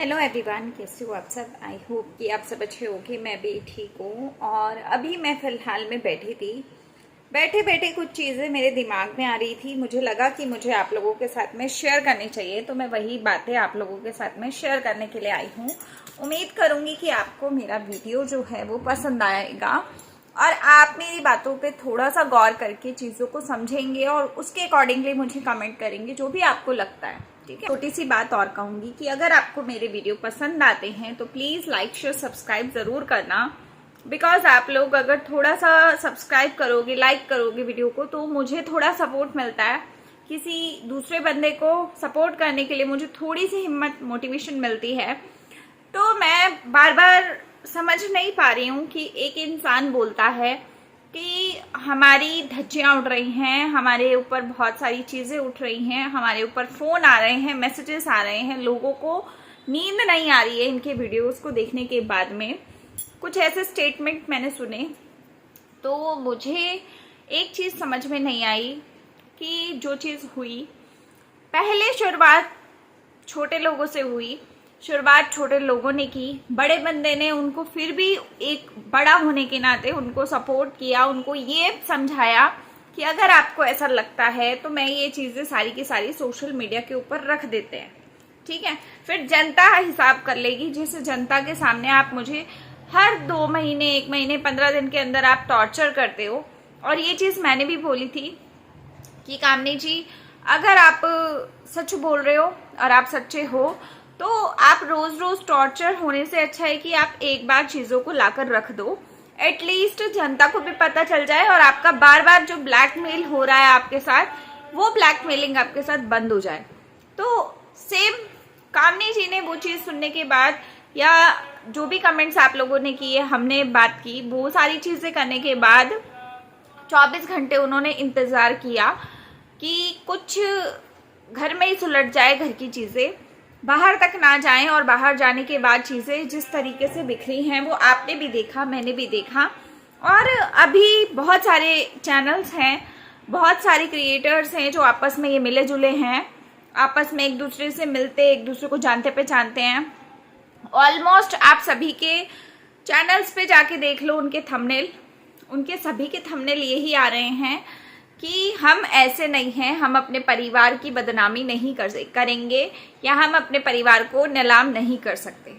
Hello everyone, कैसे हो आप सब। आई होप कि आप सब अच्छे होंगे। मैं भी ठीक हूँ। और अभी मैं फ़िलहाल में बैठी थी। बैठे बैठे कुछ चीज़ें मेरे दिमाग में आ रही थी। मुझे लगा कि मुझे आप लोगों के साथ में शेयर करनी चाहिए, तो मैं वही बातें आप लोगों के साथ में शेयर करने के लिए आई हूँ। उम्मीद करूँगी कि आपको मेरा वीडियो जो है वो पसंद आएगा और आप मेरी बातों पे थोड़ा सा गौर करके चीज़ों को समझेंगे और उसके अकॉर्डिंगली मुझे कमेंट करेंगे जो भी आपको लगता है। ठीक है। छोटी सी बात और कहूंगी कि अगर आपको मेरे वीडियो पसंद आते हैं तो प्लीज लाइक शेयर सब्सक्राइब जरूर करना। बिकॉज आप लोग अगर थोड़ा सा सब्सक्राइब करोगे, लाइक करोगे वीडियो को, तो मुझे थोड़ा सपोर्ट मिलता है। किसी दूसरे बंदे को सपोर्ट करने के लिए मुझे थोड़ी सी हिम्मत, मोटिवेशन मिलती है। तो मैं बार बार समझ नहीं पा रही हूँ कि एक इंसान बोलता है कि हमारी धज्जियां उड़ रही हैं, हमारे ऊपर बहुत सारी चीजें उठ रही हैं, हमारे ऊपर फोन आ रहे हैं, मैसेजेस आ रहे हैं, लोगों को नींद नहीं आ रही है इनके वीडियोस को देखने के बाद में। कुछ ऐसे स्टेटमेंट मैंने सुने तो मुझे एक चीज समझ में नहीं आई कि जो चीज हुई, पहले शुरुआत छोटे लोगों से हुई, शुरुआत छोटे लोगों ने की, बड़े बंदे ने उनको फिर भी एक बड़ा होने के नाते उनको सपोर्ट किया, उनको ये समझाया कि अगर आपको ऐसा लगता है तो मैं ये चीजें सारी की सारी सोशल मीडिया के ऊपर रख देते हैं। ठीक है। फिर जनता हिसाब कर लेगी, जिस जनता के सामने आप मुझे हर 2 महीने, 1 महीने, 15 दिन के अंदर आप टॉर्चर करते हो। और ये चीज मैंने भी बोली थी कि कामनी जी, अगर आप सच बोल रहे हो और आप सच्चे हो तो आप रोज रोज टॉर्चर होने से अच्छा है कि आप एक बार चीजों को लाकर रख दो। एटलीस्ट जनता को भी पता चल जाए और आपका बार बार जो ब्लैकमेल हो रहा है आपके साथ, वो ब्लैकमेलिंग आपके साथ बंद हो जाए। तो सेम कामनी जी ने वो चीज सुनने के बाद, या जो भी कमेंट्स आप लोगों ने किए, हमने बात की, वो सारी चीजें करने के बाद 24 घंटे उन्होंने इंतजार किया कि कुछ घर में ही सुलट जाए, घर की चीजें बाहर तक ना जाएं। और बाहर जाने के बाद चीजें जिस तरीके से बिखरी हैं वो आपने भी देखा, मैंने भी देखा। और अभी बहुत सारे चैनल्स हैं, बहुत सारे क्रिएटर्स हैं जो आपस में ये मिले जुले हैं, आपस में एक दूसरे से मिलते, एक दूसरे को जानते पहचानते हैं। ऑलमोस्ट आप सभी के चैनल्स पे जाके देख लो, उनके थंबनेल, उनके सभी के थंबनेल यही आ रहे हैं कि हम ऐसे नहीं हैं, हम अपने परिवार की बदनामी नहीं करेंगे, या हम अपने परिवार को नीलाम नहीं कर सकते।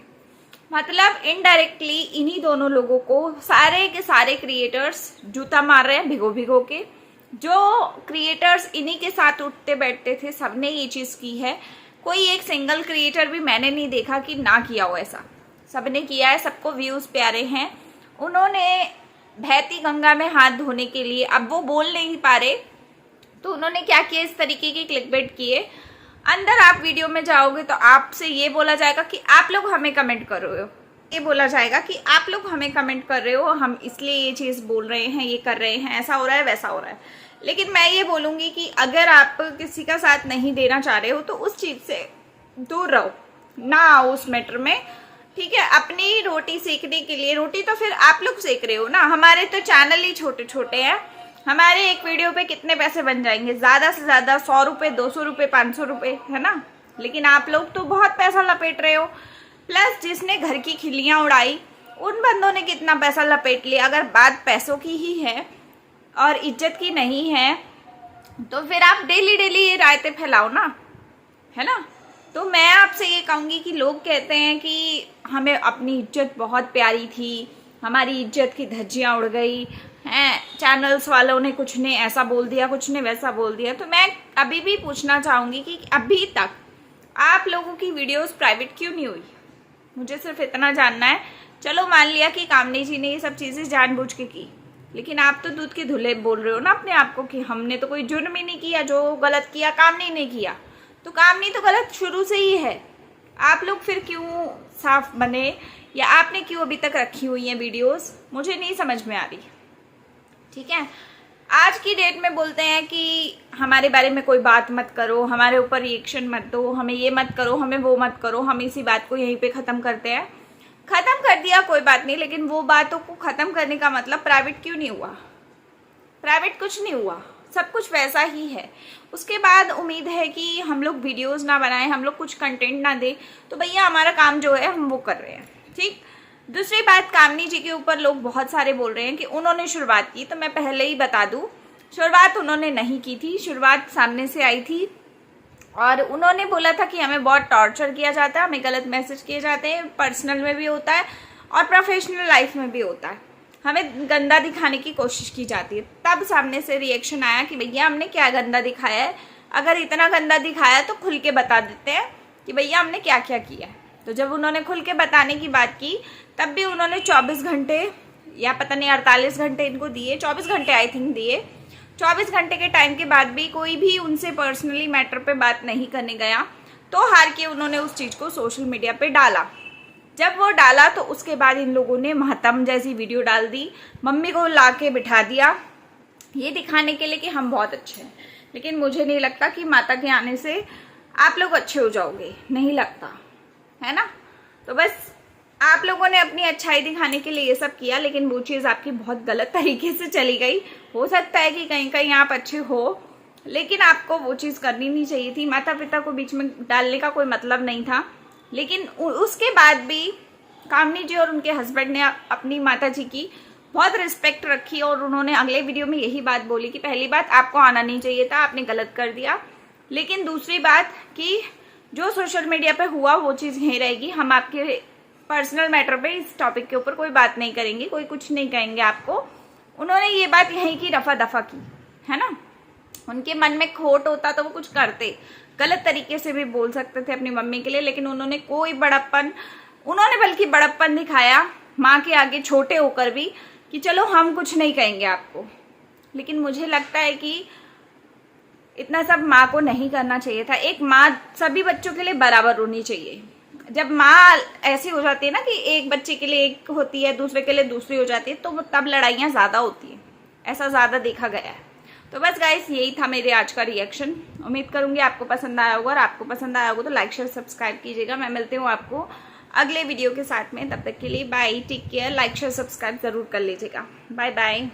मतलब इनडायरेक्टली इन्हीं दोनों लोगों को सारे के सारे क्रिएटर्स जूता मार रहे हैं भिगो भिगो के। जो क्रिएटर्स इन्हीं के साथ उठते बैठते थे, सबने ये चीज की है। कोई एक सिंगल क्रिएटर भी मैंने नहीं देखा कि ना किया हो, ऐसा सबने किया है। सबको व्यूज प्यारे हैं। उन्होंने बहती गंगा में हाथ धोने के लिए, अब वो बोल नहीं पा रहे तो उन्होंने क्या किया, इस तरीके के क्लिकबेट किए। अंदर आप वीडियो में जाओगे तो आपसे ये बोला जाएगा कि आप लोग हमें कमेंट कर रहे हो, ये बोला जाएगा कि आप लोग हमें कमेंट कर रहे हो, हम इसलिए ये चीज बोल रहे हैं, ये कर रहे हैं, ऐसा हो रहा है, वैसा हो रहा है। लेकिन मैं ये बोलूंगी कि अगर आप किसी का साथ नहीं देना चाह रहे हो तो उस चीज से दूर रहो, ना आओ उस मैटर में। ठीक है। अपनी रोटी सेकने के लिए, रोटी तो फिर आप लोग सेक रहे हो ना, हमारे तो चैनल ही छोटे छोटे हैं। हमारे एक वीडियो पे कितने पैसे बन जाएंगे, ज्यादा से ज्यादा 100 रुपए, 200 रुपए, 500 रुपए, है ना। लेकिन आप लोग तो बहुत पैसा लपेट रहे हो। प्लस जिसने घर की खिल्लियां उड़ाई, उन बंदों ने कितना पैसा लपेट लिया। अगर बात पैसों की ही है और इज्जत की नहीं है तो फिर आप डेली डेली ये रायते फैलाओ ना, है ना। तो मैं आपसे ये कहूंगी कि लोग कहते हैं कि हमें अपनी इज्जत बहुत प्यारी थी, हमारी इज्जत की धज्जियां उड़ गई हैं, चैनल्स वालों ने कुछ ने ऐसा बोल दिया, कुछ ने वैसा बोल दिया। तो मैं अभी भी पूछना चाहूंगी कि अभी तक आप लोगों की वीडियोस प्राइवेट क्यों नहीं हुई। मुझे सिर्फ इतना जानना है। चलो मान लिया कि कामनी जी ने ये सब चीजें जानबूझ के की, लेकिन आप तो दूध के धुले बोल रहे हो ना अपने आप को कि हमने तो कोई जुर्म ही नहीं किया, जो गलत किया कामनी ने किया। तो कामनी तो गलत शुरू से ही है। आप लोग फिर क्यों साफ बने, या आपने क्यों अभी तक रखी हुई है वीडियोस, मुझे नहीं समझ में आ रही। ठीक है। आज की डेट में बोलते हैं कि हमारे बारे में कोई बात मत करो, हमारे ऊपर रिएक्शन मत दो, हमें ये मत करो, हमें वो मत करो। हम इसी बात को यहीं पे खत्म करते हैं। खत्म कर दिया, कोई बात नहीं, लेकिन वो बातों को खत्म करने का मतलब प्राइवेट क्यों नहीं हुआ। प्राइवेट कुछ नहीं हुआ, सब कुछ वैसा ही है। उसके बाद उम्मीद है कि हम लोग वीडियोस ना बनाएं, हम लोग कुछ कंटेंट ना दें, तो भैया हमारा काम जो है हम वो कर रहे हैं, ठीक। दूसरी बात, कामनी जी के ऊपर लोग बहुत सारे बोल रहे हैं कि उन्होंने शुरुआत की, तो मैं पहले ही बता दूं, शुरुआत उन्होंने नहीं की थी। शुरुआत सामने से आई थी और उन्होंने बोला था कि हमें बहुत टॉर्चर किया जाता है, हमें गलत मैसेज किए जाते हैं, पर्सनल में भी होता है और प्रोफेशनल लाइफ में भी होता है, हमें गंदा दिखाने की कोशिश की जाती है। तब सामने से रिएक्शन आया कि भैया हमने क्या गंदा दिखाया है, अगर इतना गंदा दिखाया तो खुल के बता देते हैं कि भैया हमने क्या क्या किया है। तो जब उन्होंने खुल के बताने की बात की, तब भी उन्होंने 24 घंटे या पता नहीं 48 घंटे इनको दिए, 24 घंटे आई थिंक दिए। 24 घंटे के टाइम के बाद भी कोई भी उनसे पर्सनली मैटर पे बात नहीं करने गया, तो हार के उन्होंने उस चीज़ को सोशल मीडिया पे डाला। जब वो डाला तो उसके बाद इन लोगों ने मातम जैसी वीडियो डाल दी, मम्मी को ला के बिठा दिया ये दिखाने के लिए कि हम बहुत अच्छे हैं। लेकिन मुझे नहीं लगता कि माता के आने से आप लोग अच्छे हो जाओगे, नहीं लगता है ना। तो बस आप लोगों ने अपनी अच्छाई दिखाने के लिए ये सब किया, लेकिन वो चीज़ आपकी बहुत गलत तरीके से चली गई। हो सकता है कि कहीं कहीं आप अच्छे हो, लेकिन आपको वो चीज़ करनी नहीं चाहिए थी। माता पिता को बीच में डालने का कोई मतलब नहीं था। लेकिन उसके बाद भी कामनी जी और उनके हस्बैंड ने अपनी माता जी की बहुत रिस्पेक्ट रखी और उन्होंने अगले वीडियो में यही बात बोली कि पहली बात आपको आना नहीं चाहिए था, आपने गलत कर दिया। लेकिन दूसरी बात कि जो सोशल मीडिया पे हुआ वो चीज़ यहीं रहेगी, हम आपके पर्सनल मैटर पे इस टॉपिक के ऊपर कोई बात नहीं करेंगे, कोई कुछ नहीं कहेंगे आपको। उन्होंने ये बात यहीं की रफा दफा की है ना। उनके मन में खोट होता तो वो कुछ करते, गलत तरीके से भी बोल सकते थे अपनी मम्मी के लिए, लेकिन उन्होंने कोई बड़प्पन, उन्होंने बल्कि बड़प्पन दिखाया माँ के आगे छोटे होकर भी कि चलो हम कुछ नहीं कहेंगे आपको। लेकिन मुझे लगता है कि इतना सब माँ को नहीं करना चाहिए था। एक माँ सभी बच्चों के लिए बराबर होनी चाहिए। जब माँ ऐसी हो जाती है ना कि एक बच्चे के लिए एक होती है, दूसरे के लिए दूसरी हो जाती है, तो तब लड़ाइयाँ ज़्यादा होती हैं, ऐसा ज़्यादा देखा गया है। तो बस गाइस यही था मेरे आज का रिएक्शन। उम्मीद करूंगी आपको पसंद आया होगा, और आपको पसंद आया होगा तो लाइक शेयर सब्सक्राइब कीजिएगा। मैं मिलती हूँ आपको अगले वीडियो के साथ में, तब तक के लिए bye, take care. Like share subscribe जरूर कर लीजिएगा। Bye bye.